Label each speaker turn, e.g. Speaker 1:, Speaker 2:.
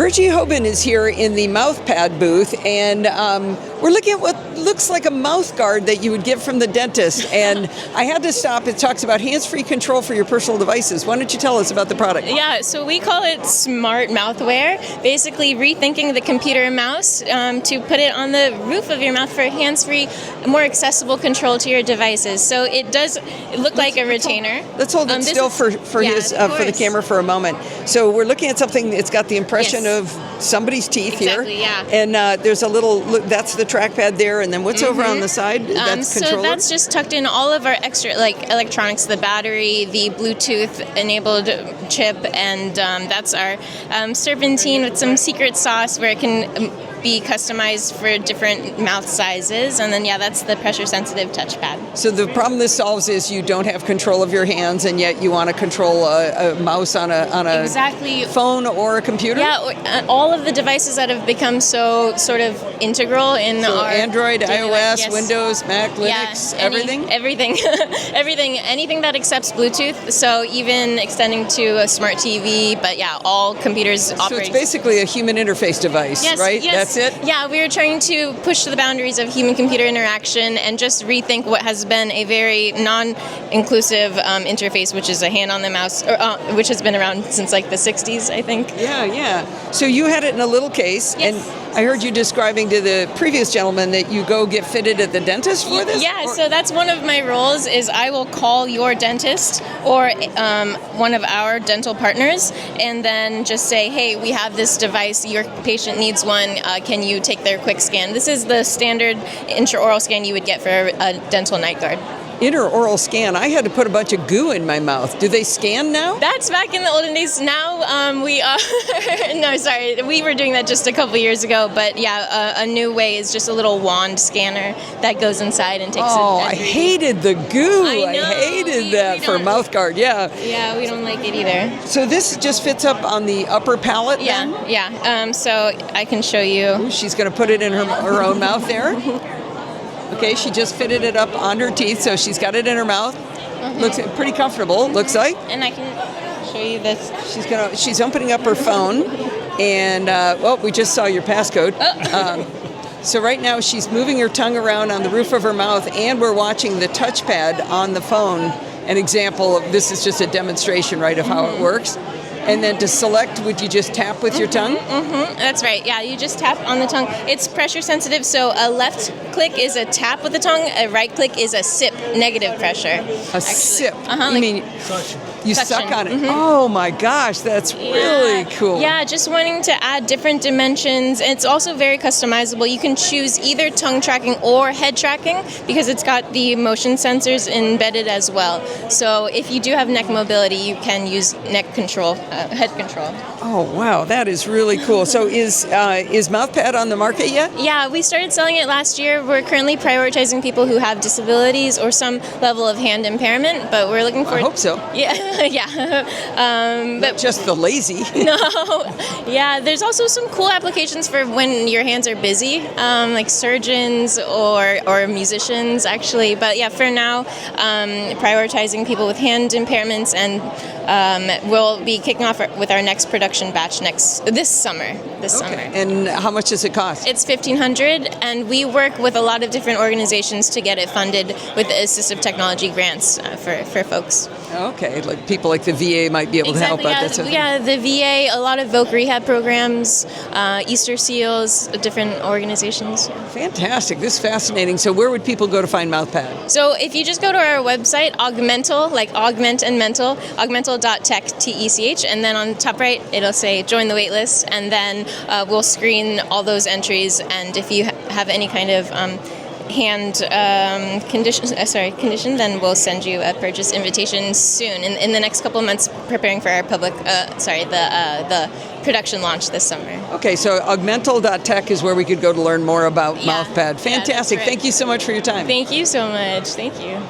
Speaker 1: Virgie Hoban is here in the MouthPad booth, and we're looking at what looks like a mouth guard that you would get from the dentist. And I had to stop. It talks about hands-free control for your personal devices. Why don't you tell us about the product?
Speaker 2: Yeah, so we call it smart mouthwear, basically rethinking the computer and mouse to put it on the roof of your mouth for hands-free, more accessible control to your devices. So it does look like a retainer.
Speaker 1: Let's hold it still for the camera for a moment. So we're looking at something that's got the impression of somebody's teeth here.
Speaker 2: Yeah.
Speaker 1: And there's a little, that's the trackpad there, and then what's over on the side? That's
Speaker 2: so that's just tucked in all of our extra electronics, the battery, the Bluetooth-enabled chip, and that's our serpentine with some secret sauce where it can be customized for different mouth sizes, and then that's the pressure-sensitive touchpad.
Speaker 1: So the problem this solves is you don't have control of your hands, and yet you want to control a mouse on a phone or a computer?
Speaker 2: Yeah, all of the devices that have become so sort of integral in our
Speaker 1: Android, iOS,
Speaker 2: yes.
Speaker 1: Windows, Mac, Linux, everything?
Speaker 2: Everything. Anything that accepts Bluetooth, so even extending to a smart TV, but all computers operate.
Speaker 1: So it's basically a human interface device, right?
Speaker 2: Yes.
Speaker 1: That's it?
Speaker 2: Yeah, we are trying to push the boundaries of human-computer interaction and just rethink what has been a very non-inclusive interface, which is a hand on the mouse, which has been around since like the 60s, I think.
Speaker 1: Yeah. So you had it in a little case, and I heard you describing to the previous gentleman that you go get fitted at the dentist for this?
Speaker 2: Yeah, so that's one of my roles is I will call your dentist or one of our dental partners and then just say, hey, we have this device, your patient needs one, can you take their quick scan? This is the standard intraoral scan you would get for a dental night guard.
Speaker 1: Intraoral scan. I had to put a bunch of goo in my mouth. Do they scan now?
Speaker 2: That's back in the olden days. Now we are... No, sorry. We were doing that just a couple years ago. But a new way is just a little wand scanner that goes inside and takes it.
Speaker 1: Oh, I hated the goo.
Speaker 2: I know.
Speaker 1: I hated that for mouth guard. Yeah.
Speaker 2: Yeah, we don't like it either.
Speaker 1: So this just fits up on the upper palate then?
Speaker 2: Yeah. So I can show you.
Speaker 1: Ooh, she's going to put it in her own mouth there. Okay, she just fitted it up on her teeth, so she's got it in her mouth. Looks pretty comfortable, looks like.
Speaker 2: And I can show you this.
Speaker 1: She's opening up her phone, and we just saw your passcode. So right now she's moving her tongue around on the roof of her mouth, and we're watching the touchpad on the phone. An example of this is just a demonstration, right, of how it works. And then to select, would you just tap with your tongue?
Speaker 2: That's right. Yeah, you just tap on the tongue. It's pressure sensitive, so a left click is a tap with the tongue, a right click is a sip, negative pressure.
Speaker 1: Sip?
Speaker 2: You
Speaker 1: mean you suck on it? Oh my gosh, that's really cool.
Speaker 2: Yeah, just wanting to add different dimensions. It's also very customizable. You can choose either tongue tracking or head tracking because it's got the motion sensors embedded as well. So if you do have neck mobility, you can use neck control. Head control.
Speaker 1: Oh wow, that is really cool. So is MouthPad on the market yet?
Speaker 2: Yeah, we started selling it last year. We're currently prioritizing people who have disabilities or some level of hand impairment, but we're looking for.
Speaker 1: I hope so.
Speaker 2: Yeah.
Speaker 1: But just the lazy.
Speaker 2: No. Yeah, there's also some cool applications for when your hands are busy, like surgeons or musicians actually. But yeah, for now, prioritizing people with hand impairments, and we'll be kicking off with our next production batch this summer.
Speaker 1: And how much does it cost?
Speaker 2: It's $1,500, and we work with a lot of different organizations to get it funded with assistive technology grants for folks.
Speaker 1: Okay, like people like the VA might be able to help out.
Speaker 2: The VA, a lot of voc rehab programs, Easter Seals, different organizations.
Speaker 1: Fantastic. This is fascinating. So where would people go to find MouthPad?
Speaker 2: So if you just go to our website, Augmental, like augment and mental, augmental.tech, TECH, and then on the top right, it'll say join the waitlist, and then we'll screen all those entries, and if you have any kind of hand condition, then we'll send you a purchase invitation soon in the next couple of months, preparing for our the production launch this summer.
Speaker 1: Okay, so augmental.tech is where we could go to learn more about MouthPad. Fantastic.
Speaker 2: Right.
Speaker 1: Thank you so much for your time.
Speaker 2: Thank you so much. Thank you.